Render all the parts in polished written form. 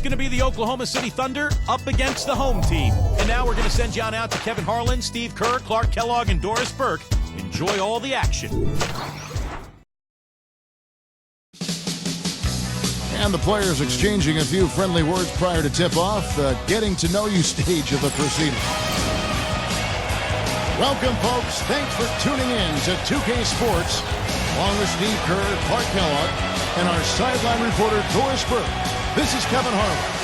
going to be the Oklahoma City Thunder up against the home team. And now we're going to send you on out to Kevin Harlan, Steve Kerr, Clark Kellogg, and Doris Burke. Enjoy all the action. And the players exchanging a few friendly words prior to tip-off, the getting-to-know-you stage of the proceedings. Welcome, folks. Thanks for tuning in to 2K Sports, along with Steve Kerr, Clark Kellogg, and our sideline reporter, Doris Burke. This is Kevin Harlan.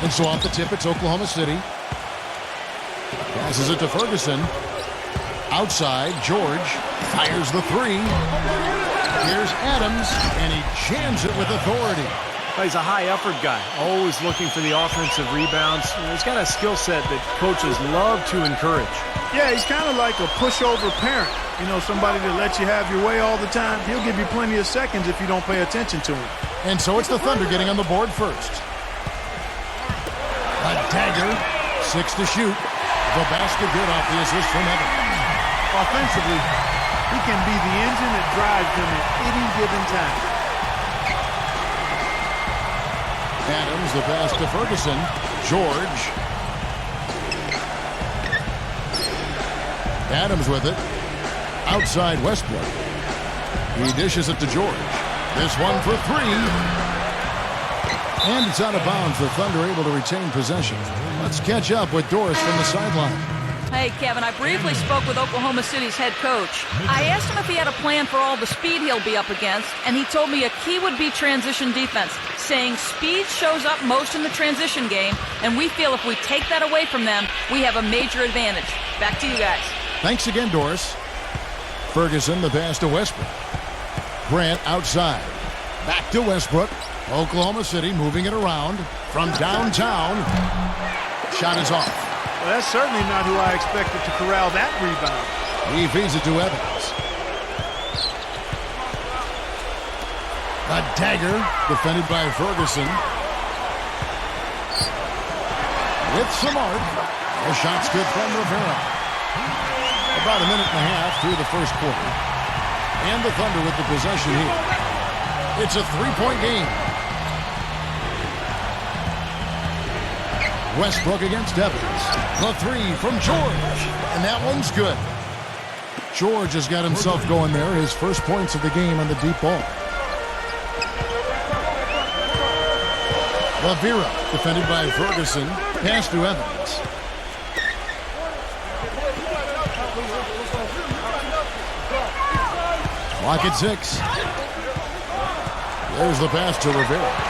And so off the tip, it's Oklahoma City. Passes it to Ferguson. Outside, George fires the three. Here's Adams, and he jams it with authority. He's a high-effort guy, always looking for the offensive rebounds. He's got a skill set that coaches love to encourage. Yeah, he's kind of like a pushover parent. You know, somebody that lets you have your way all the time. He'll give you plenty of seconds if you don't pay attention to him. And so it's the Thunder getting on the board first. A dagger, 6 to shoot. The basket good off the assist from Evans. Offensively, he can be the engine that drives them at any given time. Adams, the pass to Ferguson. George. Adams with it. Outside Westbrook. He dishes it to George. This one for three. And it's out of bounds. The Thunder able to retain possession. Let's catch up with Doris from the sideline. Hey, Kevin, I briefly spoke with Oklahoma City's head coach. I asked him if he had a plan for all the speed he'll be up against, and he told me a key would be transition defense, saying speed shows up most in the transition game, and we feel if we take that away from them, we have a major advantage. Back to you guys. Thanks again, Doris. Ferguson, the pass to Westbrook. Grant outside. Back to Westbrook. Oklahoma City moving it around from downtown. Shot is off. Well, that's certainly not who I expected to corral that rebound. He feeds it to Evans. A dagger defended by Ferguson. With some arc. The shot's good from Rivera. About a minute and a half through the first quarter. And the Thunder with the possession here. It's a three-point game. Westbrook against Evans. The three from George. And that one's good. George has got himself going there. His first points of the game on the deep ball. Rivera defended by Ferguson. Pass to Evans. Clock at 6. There's the pass to Rivera.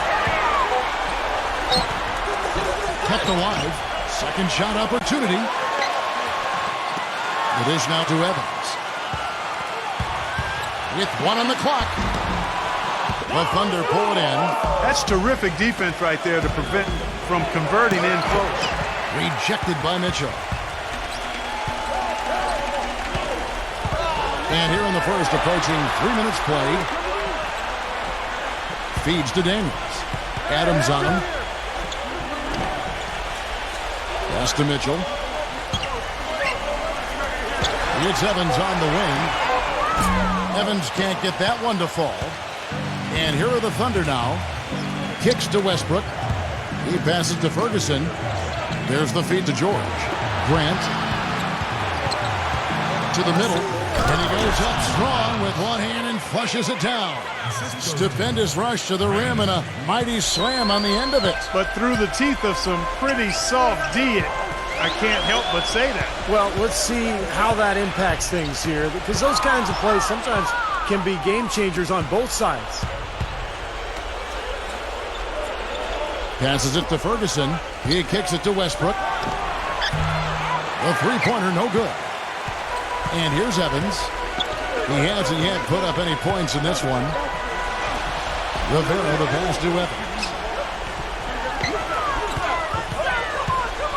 Kept alive. Second shot opportunity. It is now to Evans. With one on the clock. The Thunder pull it in. That's terrific defense right there to prevent from converting in close. Rejected by Mitchell. And here in the first, approaching 3 minutes played. Feeds to Daniels. Adams on him. Pass to Mitchell. It's Evans on the wing. Evans can't get that one to fall. And here are the Thunder now. Kicks to Westbrook. He passes to Ferguson. There's the feed to George. Grant. To the middle. And he goes up strong with one hand and flushes it down. Stupendous rush to the rim and a mighty slam on the end of it. But through the teeth of some pretty soft D, I can't help but say that. Well, let's see how that impacts things here, because those kinds of plays sometimes can be game changers on both sides. Passes it to Ferguson. He kicks it to Westbrook. The three-pointer, no good. And here's Evans. He hasn't yet put up any points in this one. Rivera, the pass to Evans.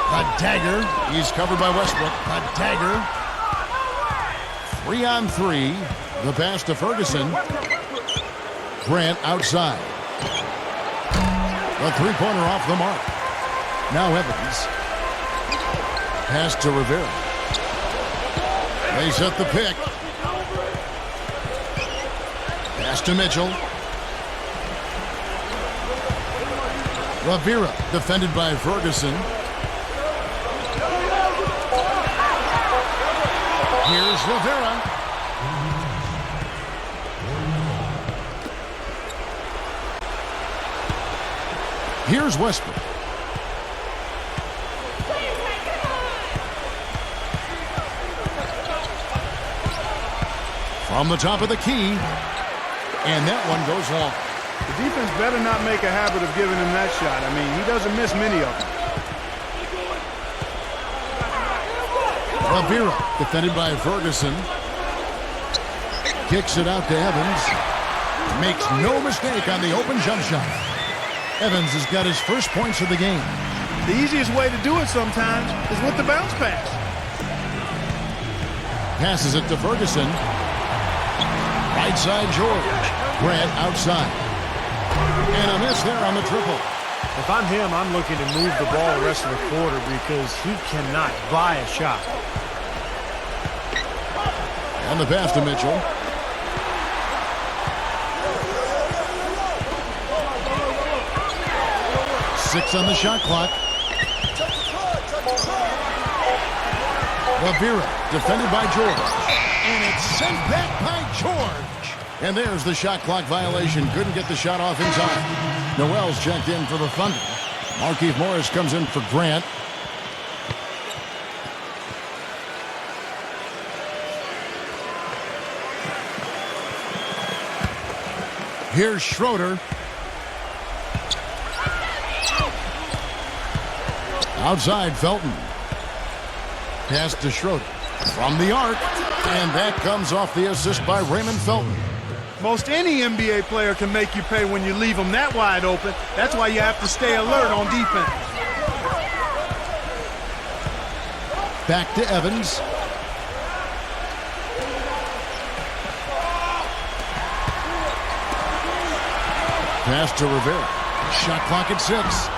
A dagger. He's covered by Westbrook. A dagger. 3-on-3. The pass to Ferguson. Grant outside. The three-pointer off the mark. Now Evans. Pass to Rivera. They set the pick. Pass to Mitchell. Rivera defended by Ferguson. Here's Rivera. Here's Westbrook. From the top of the key. And that one goes long. The defense better not make a habit of giving him that shot. I mean, he doesn't miss many of them. Rivera, defended by Ferguson. Kicks it out to Evans. Makes no mistake on the open jump shot. Evans has got his first points of the game. The easiest way to do it sometimes is with the bounce pass. Passes it to Ferguson. Right side George. Grant outside. And a miss there on the triple. If I'm him, I'm looking to move the ball the rest of the quarter because he cannot buy a shot. And the pass to Mitchell. Six on the shot clock. Rivera, defended by George. And it's sent back by George. And there's the shot clock violation. Couldn't get the shot off in time. Noel's checked in for the Thunder. Markieff Morris comes in for Grant. Here's Schroeder. Outside Felton. Pass to Schroeder. From the arc. And that comes off the assist by Raymond Felton. Most any NBA player can make you pay when you leave them that wide open. That's why you have to stay alert on defense. Back to Evans. Pass to Rivera. Shot clock at 6.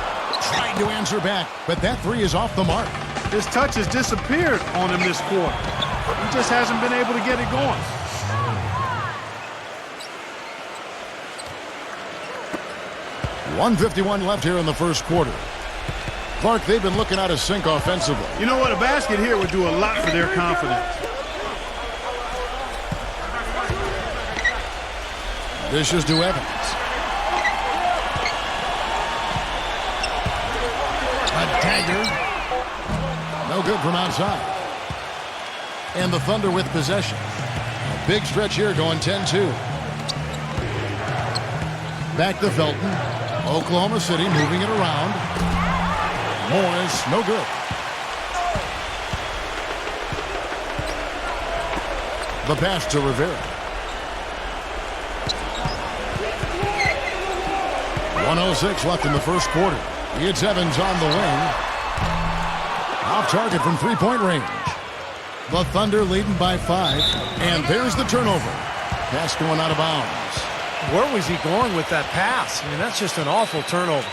Trying to answer back, but that three is off the mark. His touch has disappeared on him this quarter. He just hasn't been able to get it going. .151 left here in the first quarter. Clark, they've been looking out of sync offensively. You know what? A basket here would do a lot for their confidence. Dishes to Evans. A dagger. No good from outside. And the Thunder with possession. A big stretch here going 10-2. Back to Felton. Oklahoma City moving it around. Morris, no good. The pass to Rivera. 1:06 left in the first quarter. It's Evans on the wing. Off target from three-point range. The Thunder leading by 5. And there's the turnover. Pass going out of bounds. Where was he going with that pass? I mean, that's just an awful turnover.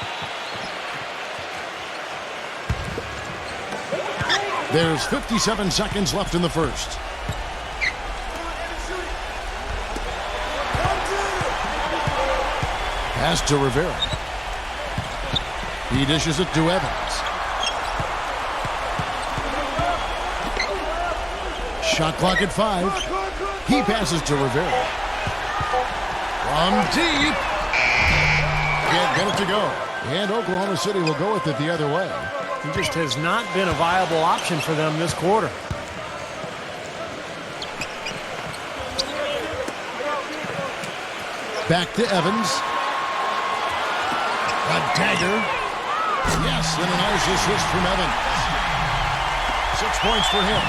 There's 57 seconds left in the first. Pass to Rivera. He dishes it to Evans. Shot clock at 5. He passes to Rivera. From deep. Can't get it to go. And Oklahoma City will go with it the other way. He just has not been a viable option for them this quarter. Back to Evans. A dagger. Yes, and a nice assist from Evans. 6 points for him.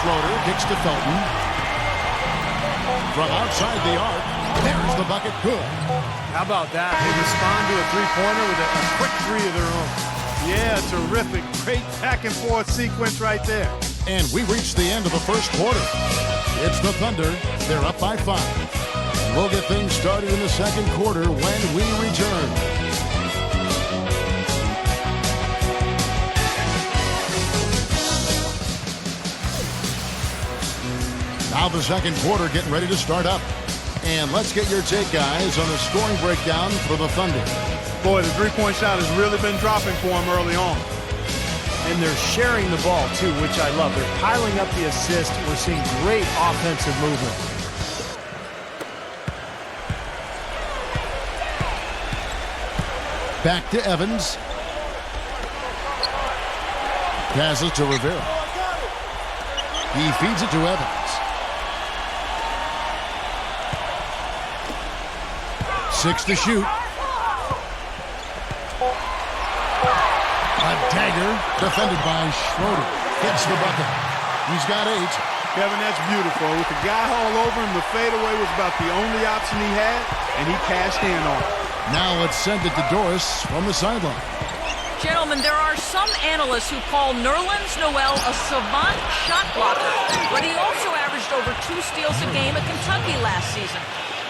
Schroeder kicks to Felton. From outside the arc, there's the bucket. Good. How about that? They respond to a three-pointer with a quick three of their own. Yeah, terrific. Great back-and-forth sequence right there. And we reached the end of the first quarter. It's the Thunder. They're up by 5. We'll get things started in the second quarter when we return. Now the second quarter getting ready to start up. And let's get your take, guys, on the scoring breakdown for the Thunder. Boy, the three-point shot has really been dropping for him early on. And they're sharing the ball, too, which I love. They're piling up the assist. We're seeing great offensive movement. Back to Evans. Passes to Rivera. He feeds it to Evans. 6 to shoot. A dagger defended by Schroeder. Gets the bucket. He's got 8. Kevin, that's beautiful. With the guy all over him, the fadeaway was about the only option he had, and he cashed in on it. Now let's send it to Doris from the sideline. Gentlemen, there are some analysts who call Nerlens Noel a savant shot blocker, but he also averaged over 2 steals a game at Kentucky last season.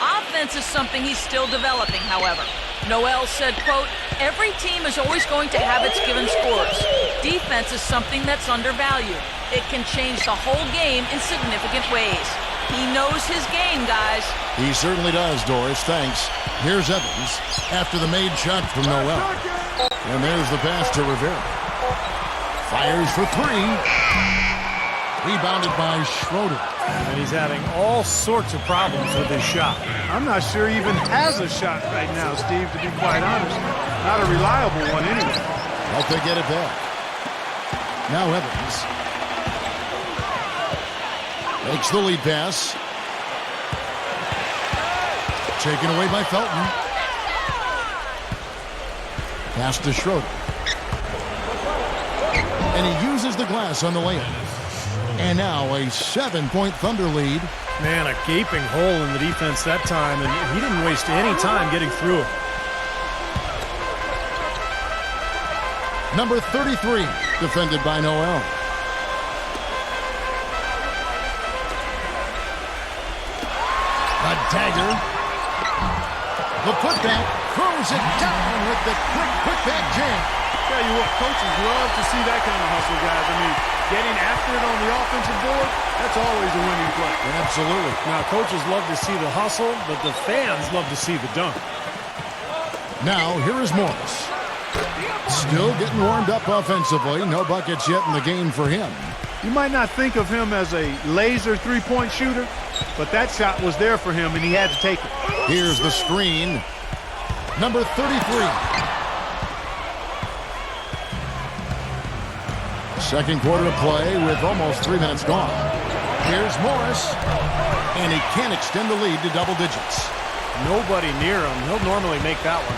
Offense is something he's still developing, however. Noel said, quote, "Every team is always going to have its given scores. Defense is something that's undervalued. It can change the whole game in significant ways. He knows his game, guys." He certainly does, Doris. Thanks. Here's Evans after the made shot from Noel. And there's the pass to Rivera. Fires for 3. Rebounded by Schroeder. And he's having all sorts of problems with his shot. I'm not sure he even has a shot right now, Steve, to be quite honest. Not a reliable one anyway. Hope they get it back. Now Evans. Makes the lead pass. Taken away by Felton. Pass to Schroeder. And he uses the glass on the layup. And now a 7-point Thunder lead. Man, a gaping hole in the defense that time, and he didn't waste any time getting through it. Number 33, defended by Noel. A dagger. The putback throws it down with the quick back jam. Tell you what, coaches love to see that kind of hustle, guys. I mean, getting after it on the offensive board, that's always a winning play. Absolutely. Now, coaches love to see the hustle, but the fans love to see the dunk. Now, here is Morris. Still getting warmed up offensively. No buckets yet in the game for him. You might not think of him as a laser three-point shooter, but that shot was there for him, and he had to take it. Here's the screen. Number 33. Second quarter of play with almost 3 minutes gone. Here's Morris. And he can't extend the lead to double digits. Nobody near him. He'll normally make that one.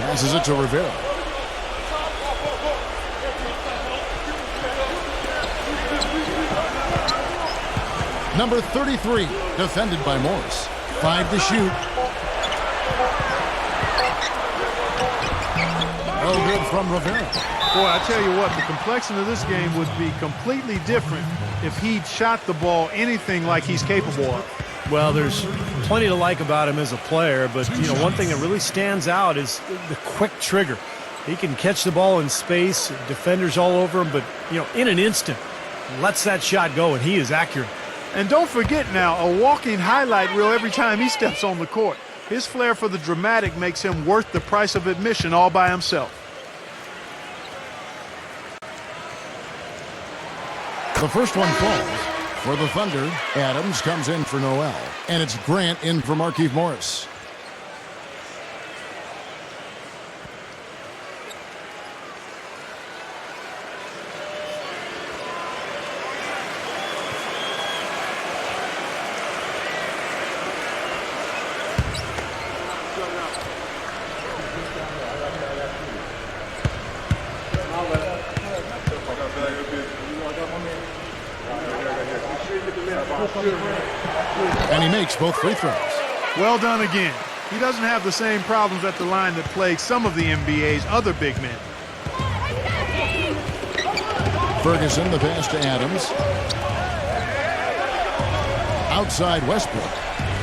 Passes it to Rivera. Number 33, defended by Morris. 5 to shoot. No good from Rivera. Boy, I tell you what, the complexion of this game would be completely different if he'd shot the ball anything like he's capable of. Well, there's plenty to like about him as a player, but, one thing that really stands out is the quick trigger. He can catch the ball in space, defenders all over him, but, in an instant, lets that shot go, and he is accurate. And don't forget now, a walking highlight reel every time he steps on the court. His flair for the dramatic makes him worth the price of admission all by himself. The first one falls for the Thunder. Adams comes in for Noel. And it's Grant in for Markieff Morris. And he makes both free throws. Well done again. He doesn't have the same problems at the line that plague some of the NBA's other big men. Ferguson, the pass to Adams. Outside Westbrook.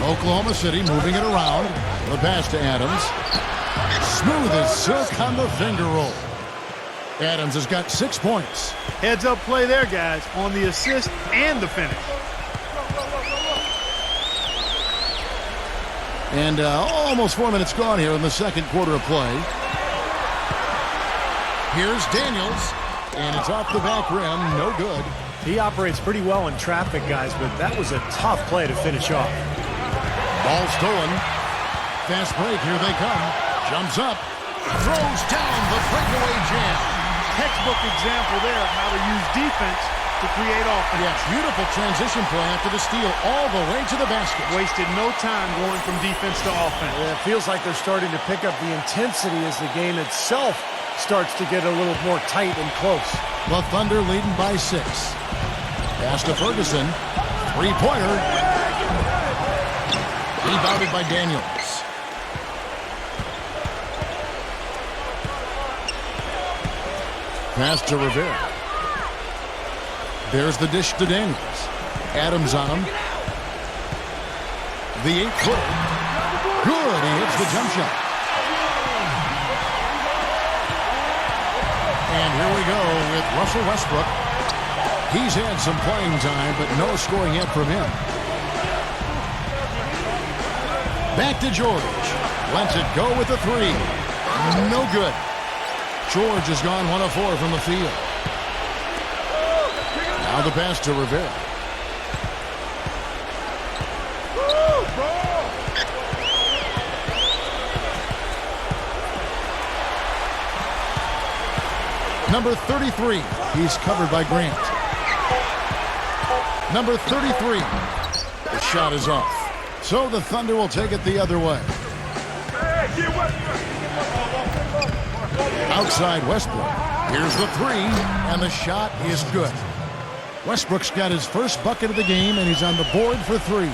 Oklahoma City moving it around. The pass to Adams. Smooth as silk on the finger roll. Adams has got 6 points. Heads up play there, guys, on the assist and the finish. And almost 4 minutes gone here in the second quarter of play. Here's Daniels. And it's off the back rim. No good. He operates pretty well in traffic, guys, but that was a tough play to finish off. Ball stolen. Fast break. Here they come. Jumps up. Throws down the breakaway jam. Textbook example there of how to use defense to create offense. Yes, beautiful transition play after the steal all the way to the basket. Wasted no time going from defense to offense. Yeah, it feels like they're starting to pick up the intensity as the game itself starts to get a little more tight and close. The Thunder leading by 6. Pass to Ferguson. Three-pointer. Rebounded by Daniels. Pass to Rivera. There's the dish to Daniels. Adams on him. The 8-footer. Good. He hits the jump shot. And here we go with Russell Westbrook. He's had some playing time, but no scoring yet from him. Back to George. Lets it go with the 3. No good. George has gone 1 of 4 from the field. Now the pass to Rivera. Number 33. He's covered by Grant. Number 33. The shot is off. So the Thunder will take it the other way. Outside Westbrook. Here's the 3. And the shot is good. Westbrook's got his first bucket of the game, and he's on the board for 3.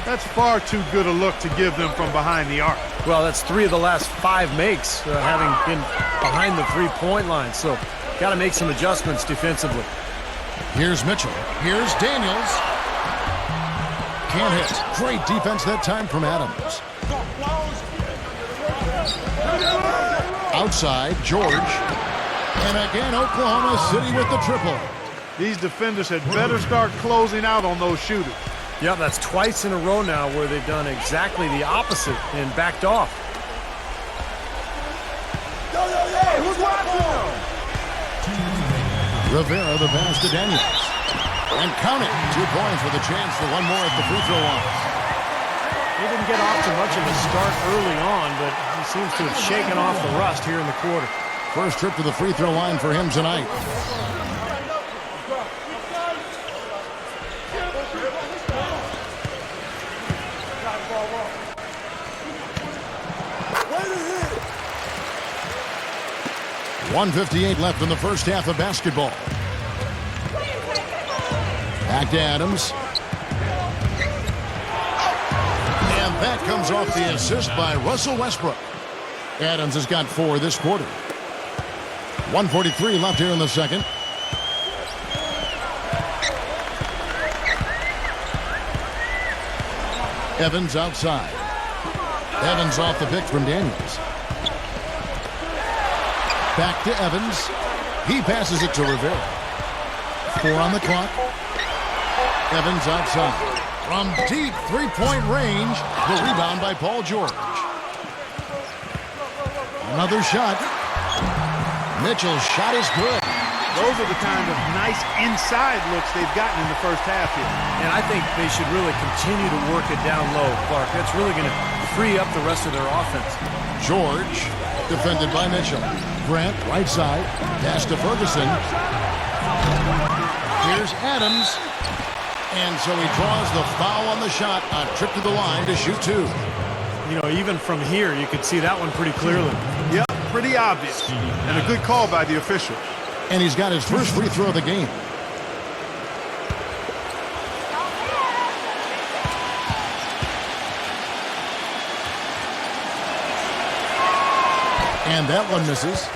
That's far too good a look to give them from behind the arc. Well, that's 3 of the last 5 makes, having been behind the three-point line. So got to make some adjustments defensively. Here's Mitchell. Here's Daniels. Can't hit. Great defense that time from Adams. Outside, George. And again, Oklahoma City with the triple. These defenders had better start closing out on those shooters. Yeah, that's twice in a row now where they've done exactly the opposite and backed off. Rivera, the pass to Daniels. And count it. 2 points with a chance for one more at the free throw line. He didn't get off to much of a start early on, but he seems to have shaken off the rust here in the quarter. First trip to the free throw line for him tonight. .158 left in the first half of basketball. Back to Adams. And that comes off the assist by Russell Westbrook. Adams has got 4 this quarter. 1:43 left here in the second. Evans outside. Evans off the pick from Daniels. Back to Evans. He passes it to Rivera. 4 on the clock. Evans outside. From deep three-point range, the rebound by Paul George. Another shot. Mitchell's shot is good. Those are the kind of nice inside looks they've gotten in the first half here. And I think they should really continue to work it down low, Clark. That's really going to free up the rest of their offense. George, defended by Mitchell. Grant, right side. Pass to Ferguson. Here's Adams. And so he draws the foul on the shot. A trip to the line to shoot 2. You know, even from here, you could see that one pretty clearly. Yep, pretty obvious. And a good call by the official. And he's got his first free throw of the game. And that one misses.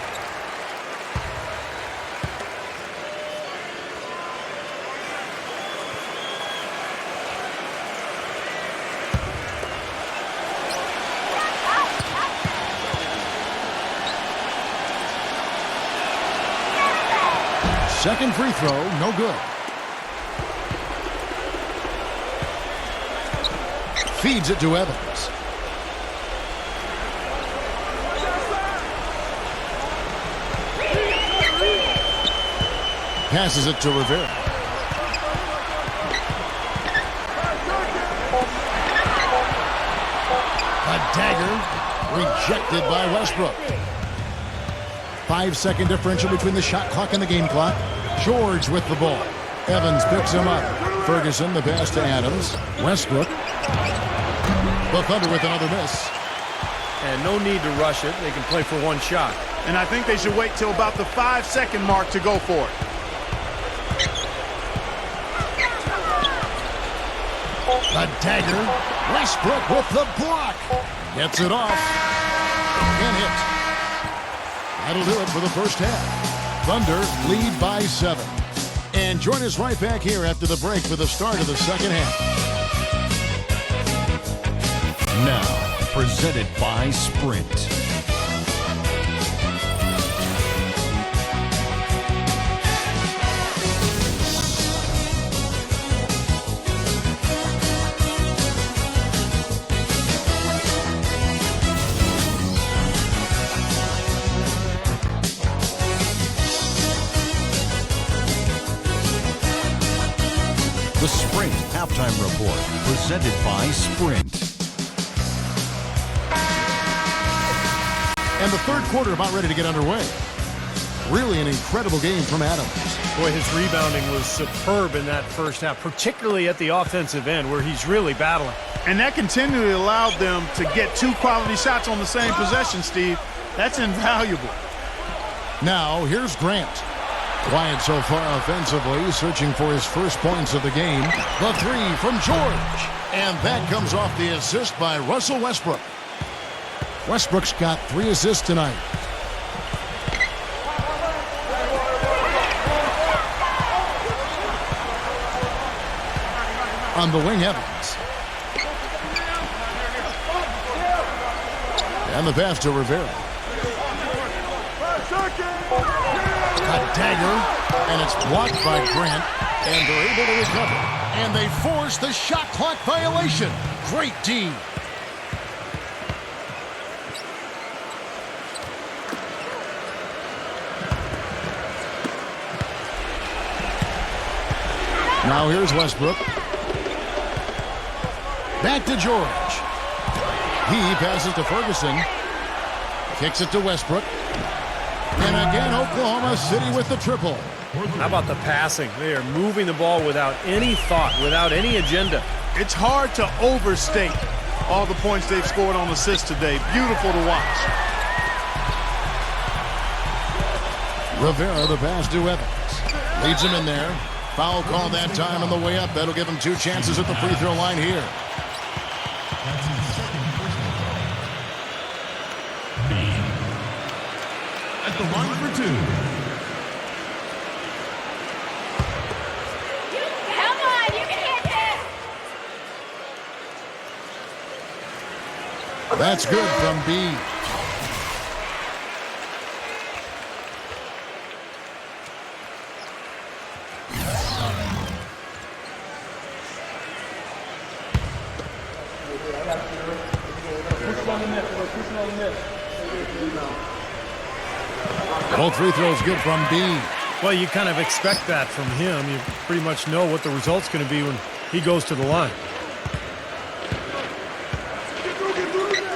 Second free throw, no good. Feeds it to Evans. Passes it to Rivera. A dagger rejected by Westbrook. 5-second differential between the shot clock and the game clock. George with the ball. Evans picks him up. Ferguson the pass to Adams. Westbrook. The Thunder with another miss. And no need to rush it. They can play for one shot. And I think they should wait till about the 5-second mark to go for it. A dagger. Westbrook with the block. Gets it off. And hit. That'll do it for the first half. Thunder lead by 7. And join us right back here after the break for the start of the second half. Now, presented by Sprint. The Sprint Halftime Report, presented by Sprint. And the third quarter about ready to get underway. Really an incredible game from Adams. Boy, his rebounding was superb in that first half, particularly at the offensive end where he's really battling. And that continually allowed them to get 2 quality shots on the same possession, Steve. That's invaluable. Now, here's Grant. Quiet so far offensively, searching for his first points of the game. The three from George. And that comes off the assist by Russell Westbrook. Westbrook's got 3 assists tonight. On the wing, Evans. And the pass to Rivera. A dagger, and it's blocked by Grant, and they're able to recover. And they force the shot clock violation. Great D. Now here's Westbrook. Back to George. He passes to Ferguson. Kicks it to Westbrook. And again, Oklahoma City with the triple. How about the passing? They are moving the ball without any thought, without any agenda. It's hard to overstate all the points they've scored on assists today. Beautiful to watch. Rivera, the pass to Evans. Leads him in there. Foul call that time on the way up. That'll give him 2 chances at the free throw line here. At the line for 2. Come on, you can hit this! That's good from B. Both free throws good from B. Well, you kind of expect that from him. You pretty much know what the result's going to be when he goes to the line.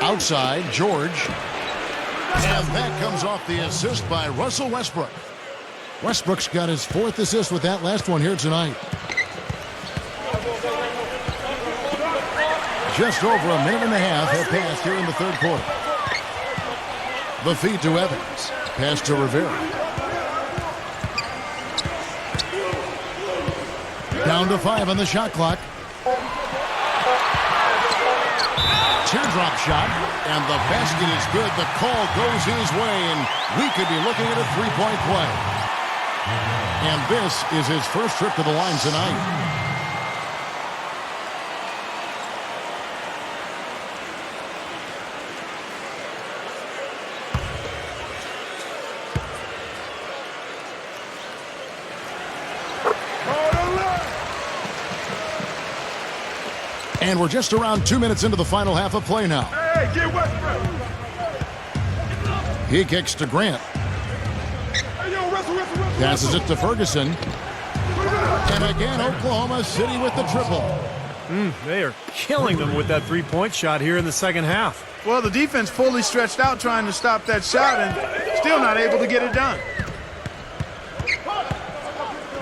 Outside, George. And that comes off the assist by Russell Westbrook. Westbrook's got his 4th assist with that last one here tonight. Just over a minute and a half have passed here in the third quarter. The feed to Evans. Pass to Rivera. Down to 5 on the shot clock. teardrop shot, and the basket is good. The call goes his way, and we could be looking at a three-point play. And this is his first trip to the line tonight. And we're just around 2 minutes into the final half of play now. Hey, get Westbrook. He kicks to Grant. Hey, yo, wrestle. Passes it to Ferguson. And again, Oklahoma City with the triple. They are killing them with that three-point shot here in the second half. Well, the defense fully stretched out trying to stop that shot and still not able to get it done.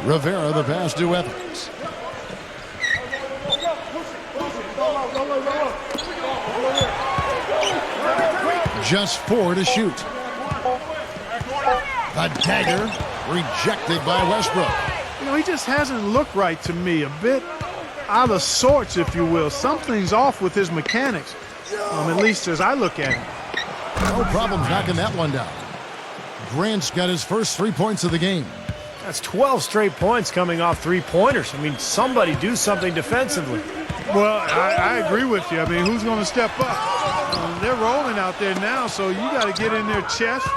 Rivera, the pass to Evans. Just 4 to shoot. A dagger rejected by Westbrook. You know, he just hasn't looked right to me. A bit out of sorts, if you will. Something's off with his mechanics, at least as I look at him. No problems knocking that one down. Grant's got his first 3 points of the game. That's 12 straight points coming off three-pointers. I mean, somebody do something defensively. Well, I agree with you. I mean, who's going to step up? They're rolling out there now, so you got to get in their chest,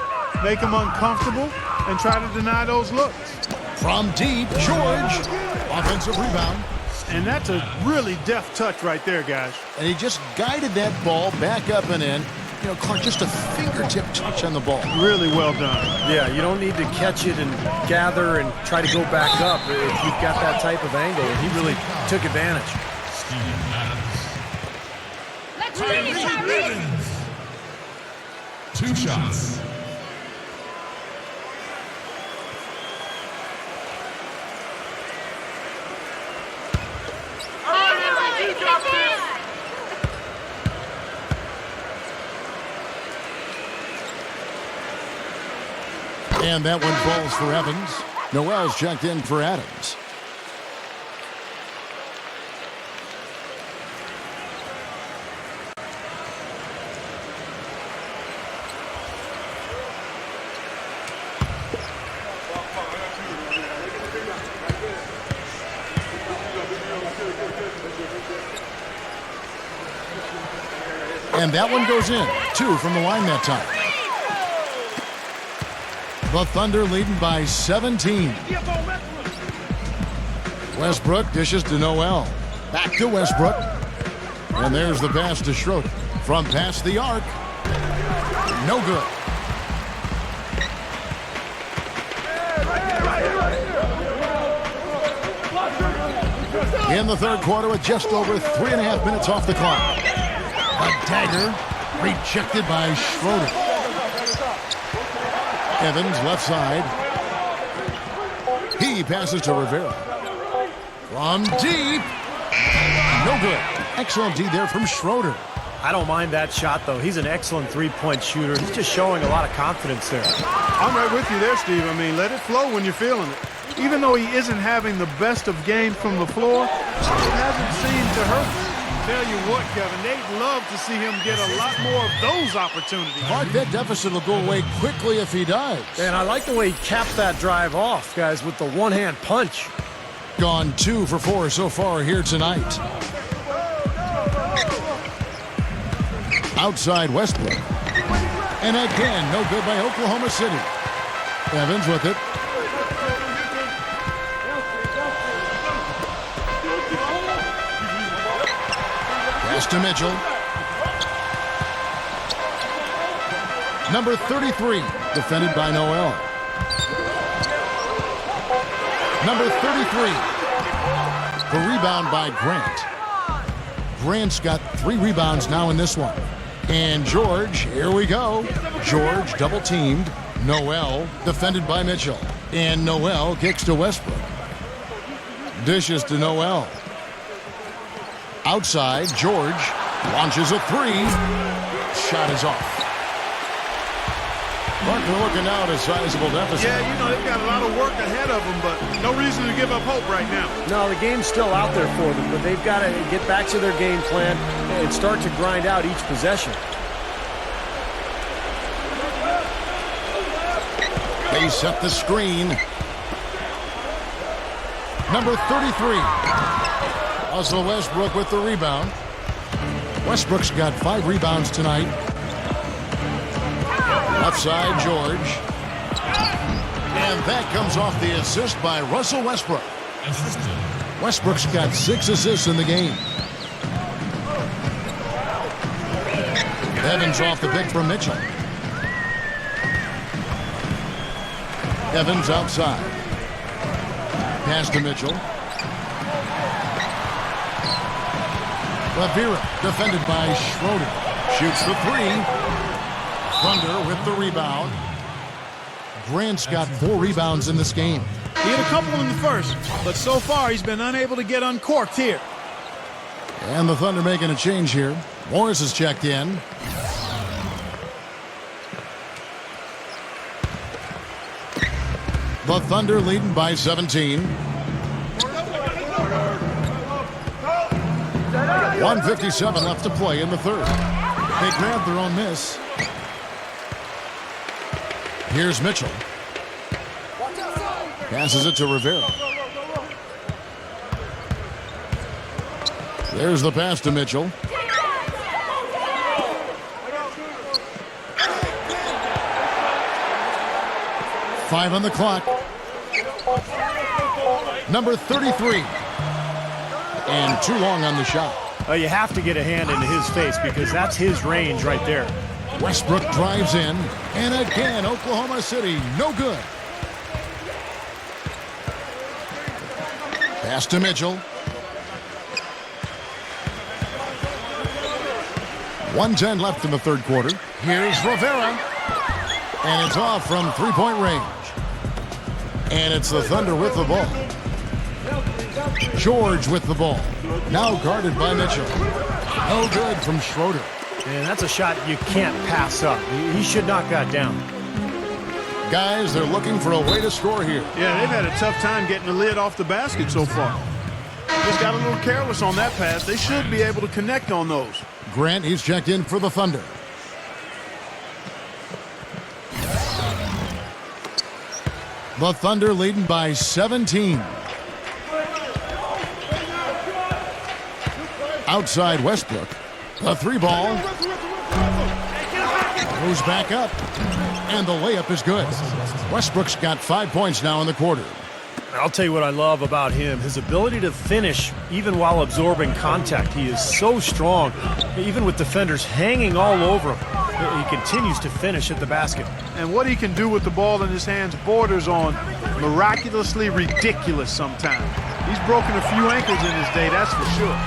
make them uncomfortable, and try to deny those looks. From deep, George. Offensive rebound. And that's a really deft touch right there, guys. And he just guided that ball back up and in. You know, Clark, just a fingertip touch on the ball. Really well done. Yeah, you don't need to catch it and gather and try to go back up if you've got that type of angle. And he really took advantage. Let's do this, Tyrese. 2 shots. And that one falls for Evans. Noel's checked in for Adams. And that one goes in. 2 from the line that time. The Thunder leading by 17. Westbrook dishes to Noel. Back to Westbrook. And there's the pass to Schroeder. From past the arc. No good. In the third quarter with just over 3.5 minutes off the clock. A dagger rejected by Schroeder. Evans left side. He passes to Rivera. From deep. No good. Excellent D there from Schroeder. I don't mind that shot, though. He's an excellent three-point shooter. He's just showing a lot of confidence there. I'm right with you there, Steve. I mean, let it flow when you're feeling it. Even though he isn't having the best of games from the floor, it hasn't seemed to hurt him. Tell you what, Kevin, they'd love to see him get a lot more of those opportunities. Clark, that deficit will go away quickly if he does. And I like the way he capped that drive off, guys, with the one-hand punch. Gone 2 for 4 so far here tonight. Outside Westbrook. And again, no good by Oklahoma City. Evans with it. Pass to Mitchell. Number 33, defended by Noel. Number 33. The rebound by Grant. Grant's got 3 rebounds now in this one. And George, here we go. George double-teamed. Noel defended by Mitchell. And Noel kicks to Westbrook. Dishes to Noel. Outside, George launches a 3. Shot is off. But they're looking out a sizable deficit. Yeah, you know, they've got a lot of work ahead of them, but no reason to give up hope right now. No, the game's still out there for them, but they've got to get back to their game plan and start to grind out each possession. They set the screen. Number 33. Russell Westbrook with the rebound. Westbrook's got 5 rebounds tonight. Left side, George. And that comes off the assist by Russell Westbrook. Westbrook's got 6 assists in the game. Evans off the pick from Mitchell. Evans outside. Pass to Mitchell. Rivera defended by Schroeder. Shoots the 3. Thunder with the rebound. Grant's got 4 rebounds in this game. He had a couple in the first, but so far he's been unable to get uncorked here. And the Thunder making a change here. Morris is checked in. The Thunder leading by 17. 1:57 left to play in the third. They grabbed their own miss. Here's Mitchell. Passes it to Rivera. There's the pass to Mitchell. Five on the clock. Number 33. And too long on the shot. You have to get a hand into his face because that's his range right there. Westbrook drives in. And again, Oklahoma City, no good. Pass to Mitchell. 1:10 left in the third quarter. Here's Rivera. And it's off from three-point range. And it's the Thunder with the ball. George with the ball. Now guarded by Mitchell. No good from Schroeder. And that's a shot you can't pass up. He should knock that down. Guys, they're looking for a way to score here. Yeah, they've had a tough time getting the lid off the basket so far. Just got a little careless on that pass. They should be able to connect on those. Grant, he's checked in for the Thunder. The Thunder leading by 17. Outside Westbrook. The 3-ball. Goes back up. And the layup is good. Westbrook's got 5 points now in the quarter. I'll tell you what I love about him. His ability to finish even while absorbing contact. He is so strong. Even with defenders hanging all over him, he continues to finish at the basket. And what he can do with the ball in his hands borders on miraculously ridiculous sometimes. He's broken a few ankles in his day, that's for sure.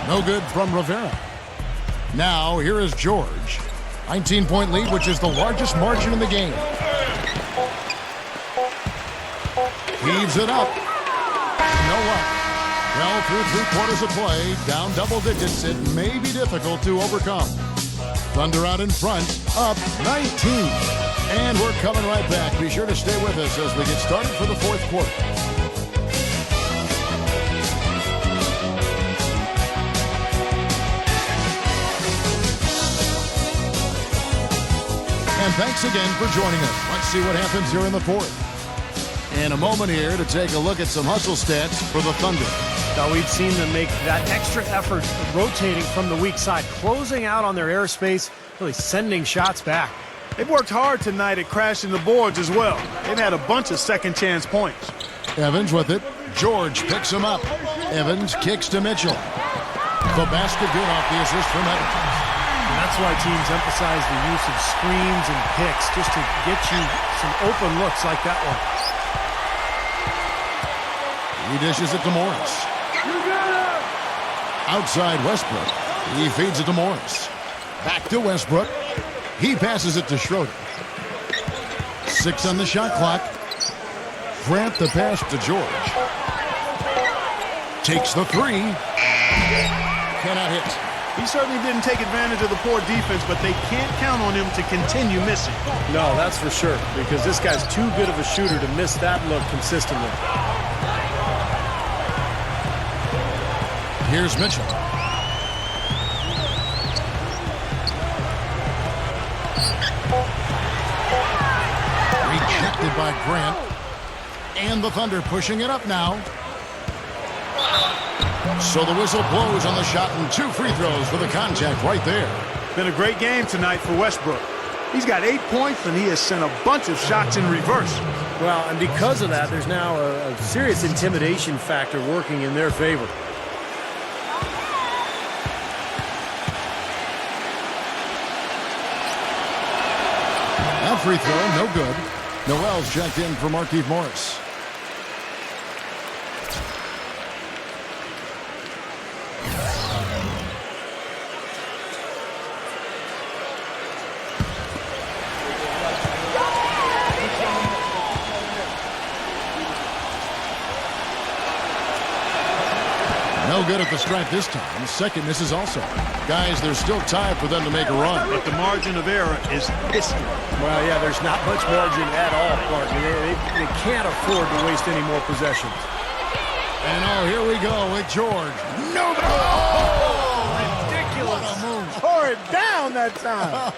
No good from Rivera. Now, here is George. 19-point lead, which is the largest margin in the game. Heaves it up. No luck. Well, through 3 quarters of play, down double digits, it may be difficult to overcome. Thunder out in front, up 19. And we're coming right back. Be sure to stay with us as we get started for the fourth quarter. And thanks again for joining us. Let's see what happens here in the fourth. And a moment here to take a look at some hustle stats for the Thunder. Now we've seen them make that extra effort rotating from the weak side, closing out on their airspace, really sending shots back. They've worked hard tonight at crashing the boards as well. They've had a bunch of second chance points. Evans with it. George picks him up. Evans kicks to Mitchell. The basket good off the assist from Evans. And that's why teams emphasize the use of screens and picks just to get you some open looks like that one. He dishes it to Morris. Outside Westbrook. He feeds it to Morris. Back to Westbrook. He passes it to Schroeder. 6 on the shot clock. Grant the pass to George. Takes the 3. Cannot hit. He certainly didn't take advantage of the poor defense, but they can't count on him to continue missing. No, that's for sure, because this guy's too good of a shooter to miss that look consistently. Here's Mitchell. Rejected by Grant. And the Thunder pushing it up now. So the whistle blows on the shot and 2 free throws for the contact right there. Been a great game tonight for Westbrook. He's got 8 points, and he has sent a bunch of shots in reverse. Well, and because of that, there's now a serious intimidation factor working in their favor. That free throw, no good. Noel's checked in for Markieff Morris. No good at the stripe this time. Second misses also. Guys, there's still time for them to make a run. But the margin of error is history. Well, yeah, there's not much margin at all, Clark. They can't afford to waste any more possessions. And here we go with George. No good. Oh, ridiculous. What a move. Tore it down that time.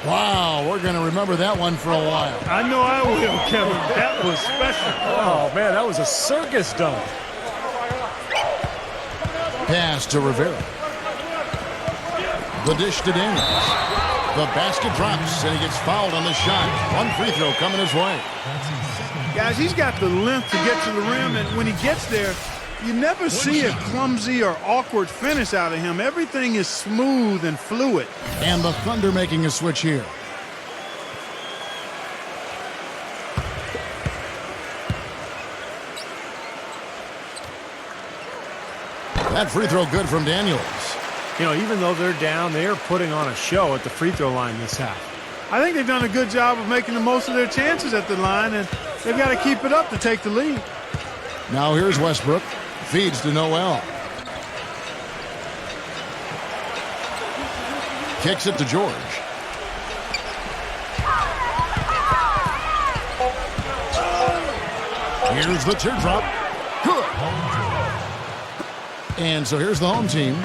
Wow, we're going to remember that one for a while. I know I will, Kevin. That was special. Oh, man, that was a circus dunk. Pass to Rivera. The dish to Daniels. The basket drops, and he gets fouled on the shot. 1 free throw coming his way. Guys, he's got the length to get to the rim, and when he gets there, you never see a clumsy or awkward finish out of him. Everything is smooth and fluid. And the Thunder making a switch here. That free throw good from Daniels. You know, even though they're down, they are putting on a show at the free throw line this half. I think they've done a good job of making the most of their chances at the line, and they've got to keep it up to take the lead. Now here's Westbrook. Feeds to Noel. Kicks it to George. Here's the teardrop. Good. And so here's the home team,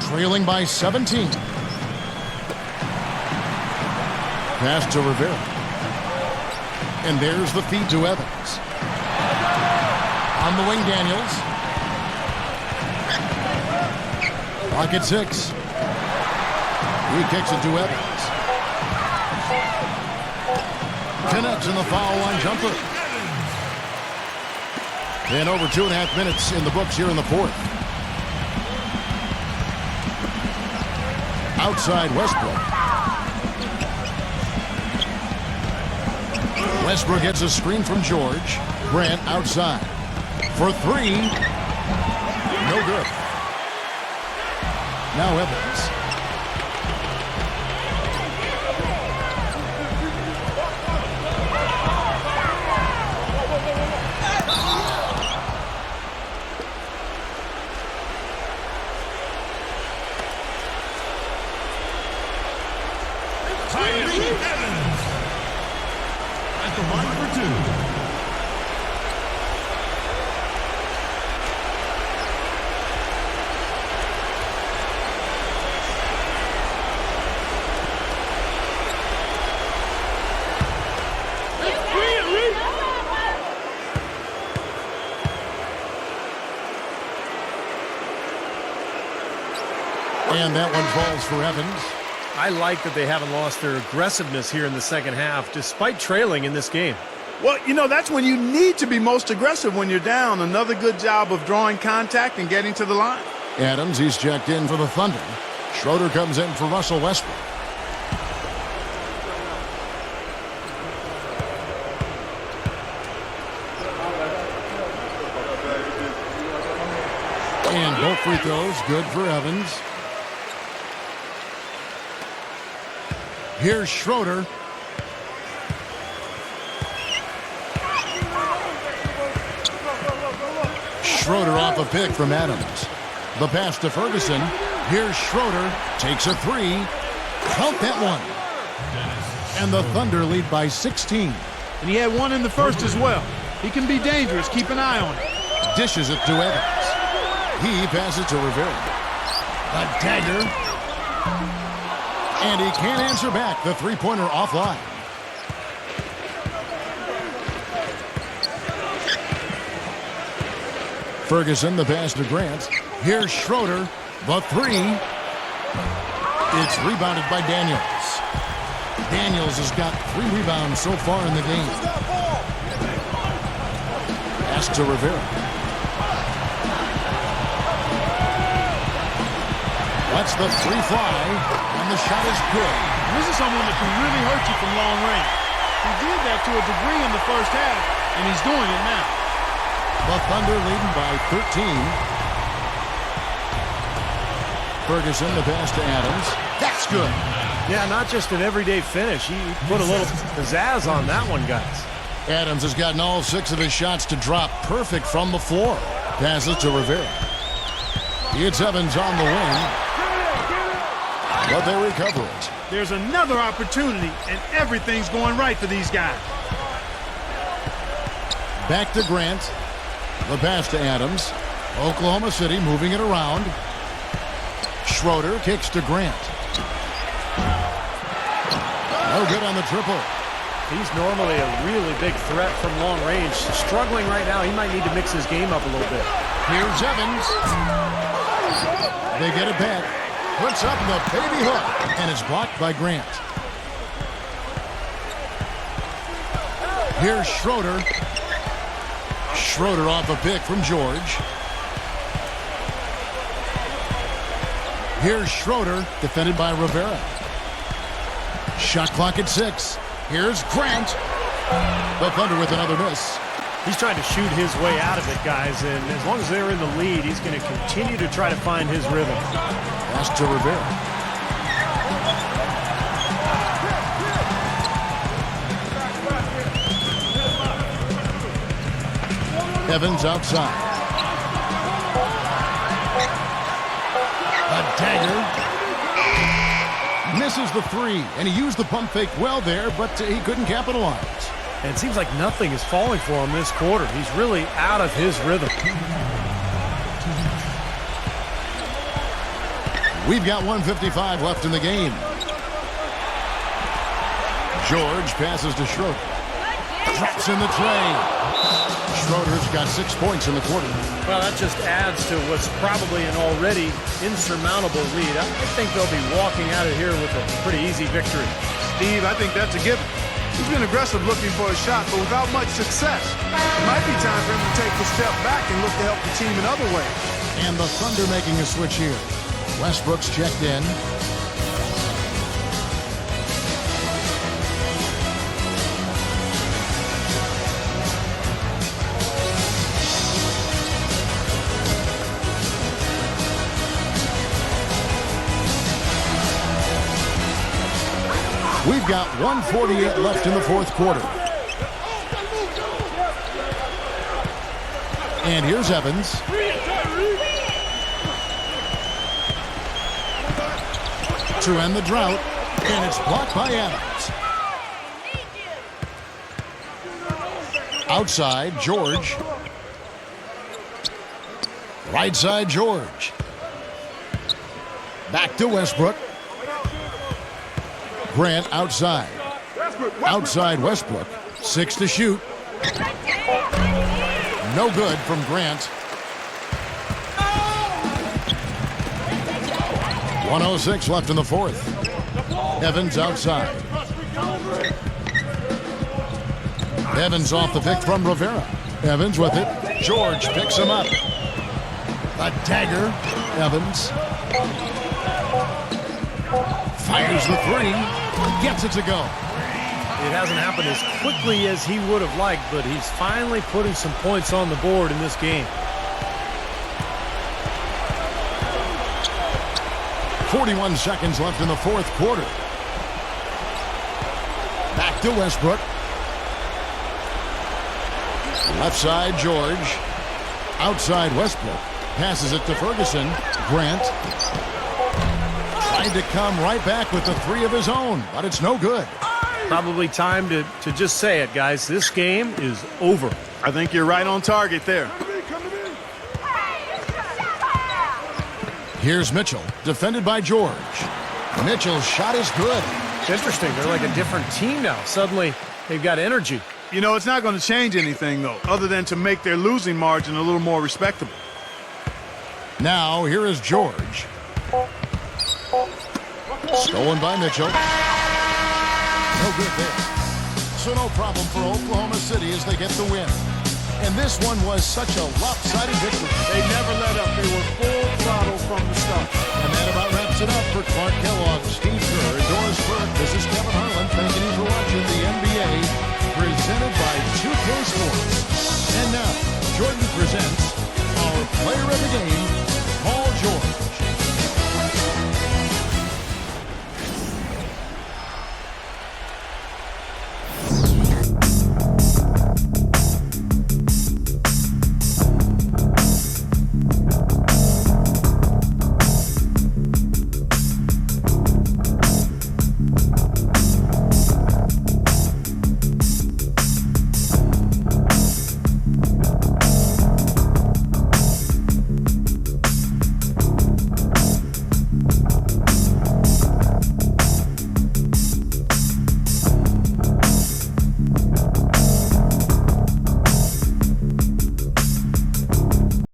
trailing by 17. Pass to Rivera. And there's the feed to Evans. On the wing, Daniels. Clock at 6. He kicks it to Evans. Connects in the foul line jumper. And over 2.5 minutes in the books here in the fourth. Outside Westbrook. Westbrook gets a screen from George. Grant outside. For 3. No good. Now Evans. Evans at the line for 2. And that one falls for Evans. I like that they haven't lost their aggressiveness here in the second half, despite trailing in this game. Well, you know, that's when you need to be most aggressive when you're down. Another good job of drawing contact and getting to the line. Adams, he's checked in for the Thunder. Schroeder comes in for Russell Westbrook. And both free throws good for Evans. Here's Schroeder. Schroeder off a pick from Adams. The pass to Ferguson. Here's Schroeder. Takes a three. Count that one. And the Thunder lead by 16. And he had one in the first as well. He can be dangerous. Keep an eye on it. Dishes it to Evans. He passes to Rivera. A dagger. And he can't answer back. The three-pointer offline. Ferguson, the pass to Grant. Here's Schroeder. The three. It's rebounded by Daniels. Daniels has got 3 rebounds so far in the game. Pass to Rivera. Lets the three fly, and the shot is good. This is someone that can really hurt you from long range. He did that to a degree in the first half, and he's doing it now. The Thunder leading by 13. Ferguson, the pass to Adams. That's good. Yeah, not just an everyday finish. He put a little pizzazz on that one, guys. Adams has gotten all 6 of his shots to drop perfect from the floor. Passes to Rivera. It's Evans on the wing. But they recover it. There's another opportunity, and everything's going right for these guys. Back to Grant. The pass to Adams. Oklahoma City moving it around. Schroeder kicks to Grant. No good on the triple. He's normally a really big threat from long range. Struggling right now. He might need to mix his game up a little bit. Here's Evans. They get it back. Puts up the baby hook. And it's blocked by Grant. Here's Schroeder. Schroeder off a pick from George. Here's Schroeder, defended by Rivera. Shot clock at 6. Here's Grant. The Thunder with another miss. He's trying to shoot his way out of it, guys, and as long as they're in the lead, he's going to continue to try to find his rhythm. Pass to Rivera. Evans outside. A dagger. Misses the three, and he used the pump fake well there, but he couldn't capitalize. And it seems like nothing is falling for him this quarter. He's really out of his rhythm. We've got 1:55 left in the game. George passes to Schroeder. Drops in the tray. Schroeder's got 6 points in the quarter. Well, that just adds to what's probably an already insurmountable lead. I think they'll be walking out of here with a pretty easy victory. Steve, I think that's a given. He's been aggressive looking for a shot, but without much success. It might be time for him to take a step back and look to help the team in other ways. And the Thunder making a switch here. Westbrook's checked in. We've got 1:48 left in the fourth quarter. And here's Evans. To end the drought, and it's blocked by Adams. Outside, George. Right side, George. Back to Westbrook. Grant outside. Outside Westbrook. 6 to shoot. No good from Grant. 1:06 left in the fourth. Evans outside. Evans off the pick from Rivera. Evans with it. George picks him up. A dagger. Evans. Fires the three. Gets it to go. It hasn't happened as quickly as he would have liked, but he's finally putting some points on the board in this game. 41 seconds left in the fourth quarter. Back to Westbrook. Left side, George. Outside Westbrook. passes it to Ferguson. Grant trying to come right back with the three of his own, but it's no good. Probably time to just say it, guys. This game is over. I think you're right on target there. Come to me. Here's Mitchell, defended by George. Mitchell's shot is good. It's interesting. They're like a different team now. Suddenly, they've got energy. You know, it's not going to change anything, though, other than to make their losing margin a little more respectable. Now, here is George. Stolen by Mitchell. No good there. So no problem for Oklahoma City as they get the win. And this one was such a lopsided victory. They never let up. They were full throttle from the start. And that about wraps it up for Clark Kellogg, Steve Kerr, Doris Burke. This is Kevin Harlan. Thanking you for watching the NBA presented by 2K Sports. And now, Jordan presents our player of the game,